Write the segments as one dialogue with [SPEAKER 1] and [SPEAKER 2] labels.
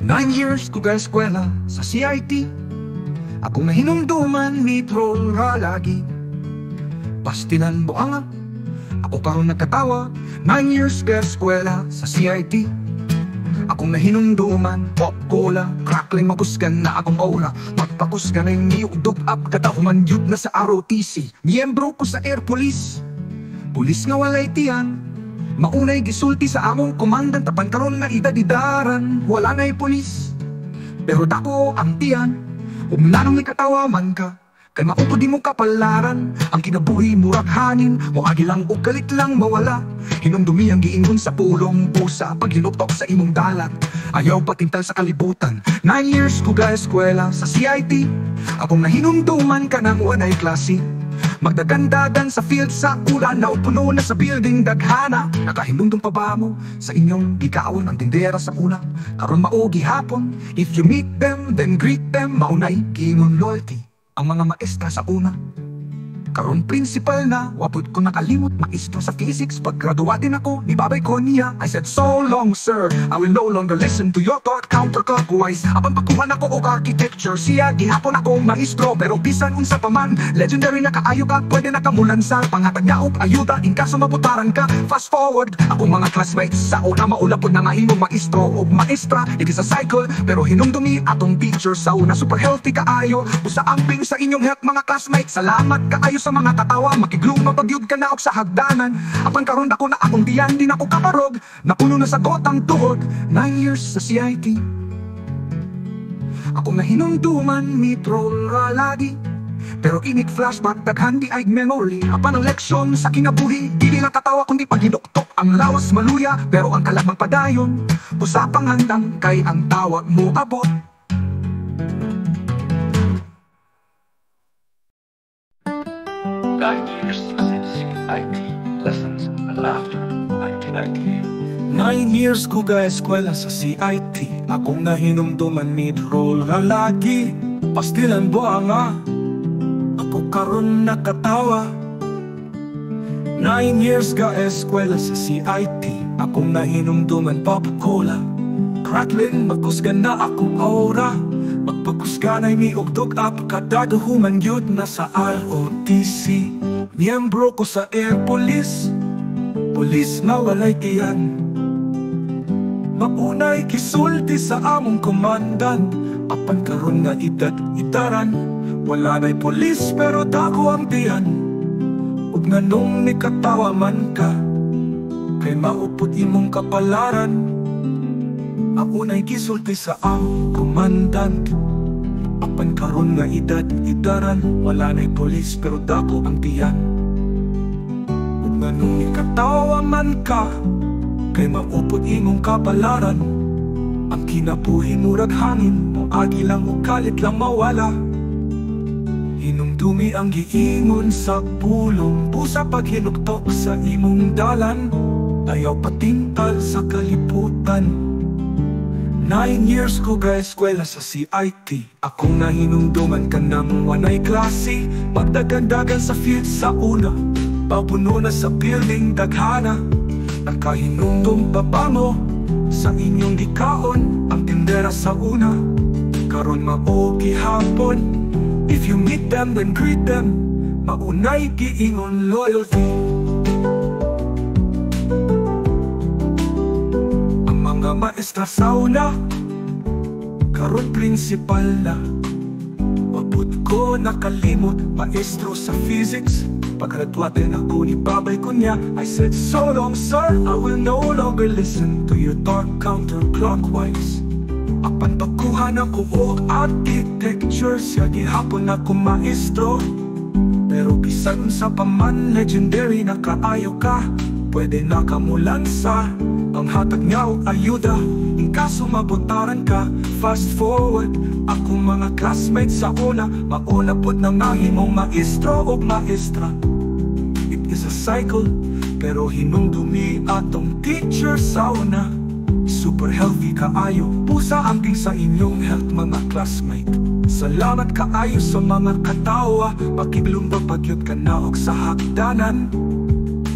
[SPEAKER 1] 9 years ko ga eskwela sa CIT. Akong nahinumduman ni troll ra lagi. Pastilan buanga, ako karon nagkatawa. 9 years ga eskwela sa CIT. Akong nahinumduman, pop cola, crackling mapusgan na akong aura. Magpakusgan ay niyugdog up, katahuman yun na sa ROTC. Miyembro ko sa Air Police, pulis nga walay tiyan. Maunay gisulti sa among komandan, tapan karon na idadidaran. Wala na'y polis, pero dako ang tiyan. Umlanong ikatawa man ka, kay maupod di mo kapalaran. Ang kinabuhi murag hanin, mo agilang o galit lang mawala. Hinumdumi ang giingon sa pulong pusa, pag hinuptok sa imong dalat. Ayaw patintal sa kalibutan. 9 years ko ga eskwela sa CIT. Akong nahinumduman ka ng wanay klase. Magdagandagan sa field sa ulan, na puno na sa building daghana. Nakahinumdum pa ba mo sa inyong gikaon ang tindera sa una? Karon mao gihapon, if you meet them, then greet them. Maunay giingon loyalty ang mga maestra sa una. Karon principal na, wapod ko nakalimot. Maestro sa physics, paggraduatin ako ni babay ko niya. I said, so long sir, I will no longer listen to your thought counterclockwise. Apan pakuhan ako og architecture, siya gihapon ako maestro. Pero bisan unsa pa man, legendary na kaayo ka, pwede na kamulan sa pangatag niya og ayuda in kaso mabutaran ka. Fast forward, akong mga classmates sa una maulapod na mahimong maestro og maestra. It is a cycle, pero hinumdumi atong teacher sa una. Super healthy kaayo, usa amping sa inyong health mga classmates. Salamat kaayo sa mga katawa, makigluma pagyud ka na og sa hagdanan. Apan karon dako na akong diyan, di na ko kaparog. Napuno na sa gotang tuhod. 9 years sa CIT. Ako nahinumduman ni troll ra lagi. Pero init flashback, daghan di ay memory. Apan ang leksyon sa kinabuhi, dili lang katawa kundi paghinuktok. Ang lawas maluya, pero ang kalamang padayon. Usapang handang kay ang tawag mo abot.
[SPEAKER 2] Years since CIT, lessons and laughter, 1998.
[SPEAKER 1] 9 years ko ga eskwela sa CIT. Akong nahinumduman ni troll ra lagi. Pastilan buanga, ako karon nakatawa. 9 years ga eskwela sa CIT. Akong nahinumduman pop cola, crackling magkusgan na akong aura. Magpagkusgan ay miugdog up, kadadahuman yun na sa ROTC. Miyembro ko sa Air Police, pulis na walay tiyan. Maunay kisulti sa among komandan, apan karon nga idad-idaran. Wala na'y polis pero dako ang tiyan. Ug nganong nikatawa man ka, kay maupod imong kapalaran. Maunay kisulti sa among komandan, apan karon nga idad-idaran. Wala na'y polis pero dako ang tiyan. Ug nganong ikatawa man ka, kay maupod imong kapalaran. Ang kinabuhi murag hangin, mo agi lang o kalit lang mawala. Hinumdumi ang giingon sa pulong pusa, pag hinuktok sa imong dalan. Ayaw patintal sa kalibutan. 9 years ko ga eskwela sa CIT. Akong nahinumduman ka ng wanay klase. Magdagandagan sa field sa una, papuno na sa building daghana. Nakahinumdum pa ba mo sa inyong gikaon ang tindera sa una? Karon mao gihapon, if you meet them then greet them. Maunay giingon loyalty. Mga maestra sa una, karon principal na. Wapod ko nakalimot, maestro sa physics. Paggraduatin ako ni babay ko niya. I said, so long sir, I will no longer listen to your thought counterclockwise. Apan pagkuhan ako og architecture, siya gihapon ako maestro. Pero bisan sa paman, legendary na kaayo ka, pwede na kamulan sa ang hatag niya o ayuda in kaso mabutaran ka. Fast forward, akong mga classmates sa una, mauna pod na mahimong maestro o maestra. It is a cycle, pero hinumdumi atong teacher sa una. Super healthy kaayo, pusa amping sa inyong health mga classmate. Salamat kaayo sa mga katawa, makiglumba pagyud ka na og sa hagdanan.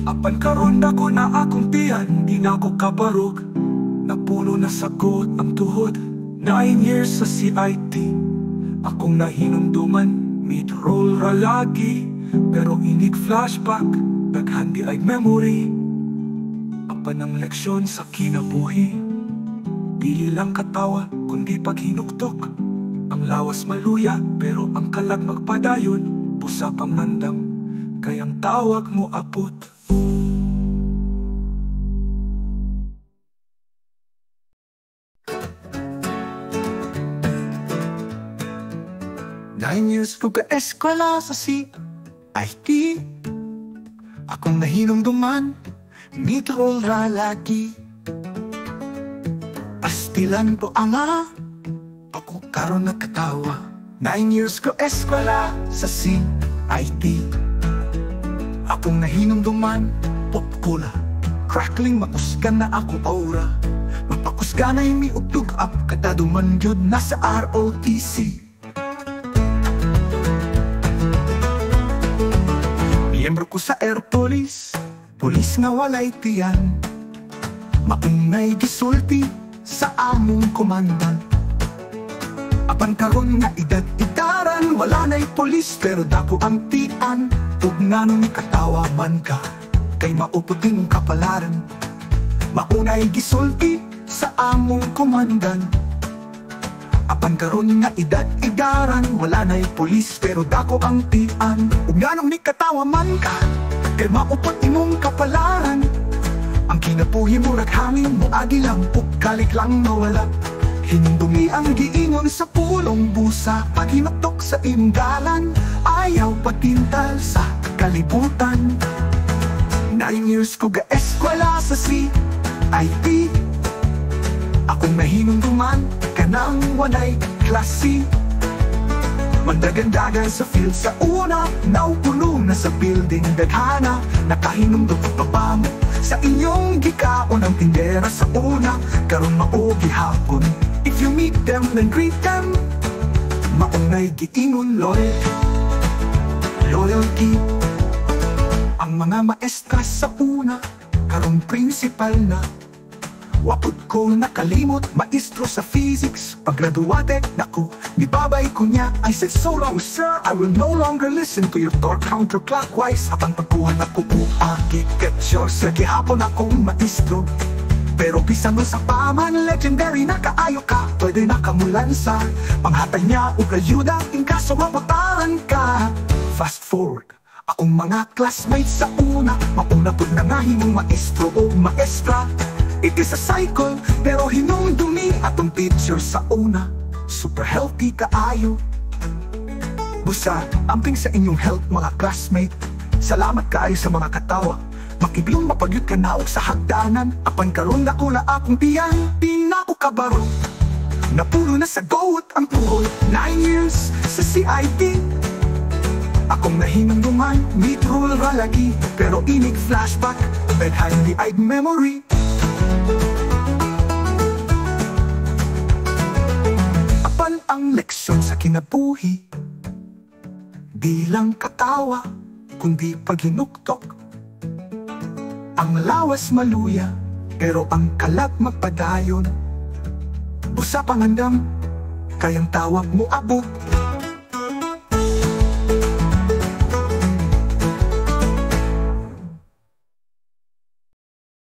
[SPEAKER 1] Apan karon dako na akong tiyan, di na ako kabarog. Napuno na sagot ang tuhod. 9 9 years sa CIT, akong nahinumduman, mid-roll ra lagi, pero inig flashback, daghan di ay memory. Apan ang leksyon sa kinabuhi, dili lang katawa, kundi paghinuktok. Ang lawas maluya, pero ang kalag magpadayon, busa pang nandam, kayang tawag mo apot. Nine years ko ka-eskwela sa CIT, akong nahinumduman, mid-roll ra lagi. Pastilan po anga, ako karon nakatawa. 9 years ko eskwela sa CIT, akong nahinumduman, pop pula, crackling mausgan na ako aura. Mapakusganay mi utug up, kataduman yun nasa ROTC. Miyembro ko sa Air Police, pulis nga walay tiyan. Maunay gisulti sa among komandan. Apan karon nga edad-idaran, wala na'y polis pero dako ang tian. Ug nganong katawa man ka, kay mauputing kapalaran. Maunay gisulti sa among komandan. Apan karon nga edad-idaran, wala na'y polis pero dako ang tian. Ug nganong katawa man ka, kay maupot imong kapalaran. Ang kinabuhi mo raghangin mo agi lang, kalik lang nawala. Hindumi ang giingon sa pulong busa, paghinaktok sa imgalan, ayaw patintal sa kalibutan. 9 years ko ga-eskwela sa CIT, akong nahinumduman, kanang walay klase. Mandagandagan sa field sa una, naupuno na sa building daghana. Nakahinumdum pa ba mo sa inyong gikaon ang tindera sa una, karon mao gihapon. If you meet them, then greet them. Maunay giingon loyalty. Ang mga maestra sa una, karon principal na. Wapod ko nakalimot, maestro sa physics. Paggraduate, naku, nibabay ko niya. I said, so long sir, I will no longer listen to your talk counterclockwise. Habang pagkuhan ako po, get sure sa gihapon akong maestro. Pero bisan mo sa paman, legendary na kaayo ka, pwede na kamulansa. Panghatay niya o ayuda, in kaso mapataran ka. Fast forward, akong mga classmates sa una, mauna po na nga himong maestro o maestra. It is a cycle, pero hinumdumi atong teacher sa una. Super healthy kaayo. Busa, amping sa inyong health mga classmate. Salamat kaayo sa mga katawa. Makibilong mapagyud ka naog sa hagdanan. Apan karon ako na akong tiyan, di na ko kabaro. Napuno na sa goat ang tuhod. 9 years sa CIT, akong nahinumduman, mid-roll ra lagi. Pero inig flashback, bedhan di ay memory. Apan ang leksyon sa kinabuhi, di lang katawa, kundi paghinuktok. Ang lawas maluya, pero ang kalat magpadayon. Busa pangandam, kayang tawag mo abot.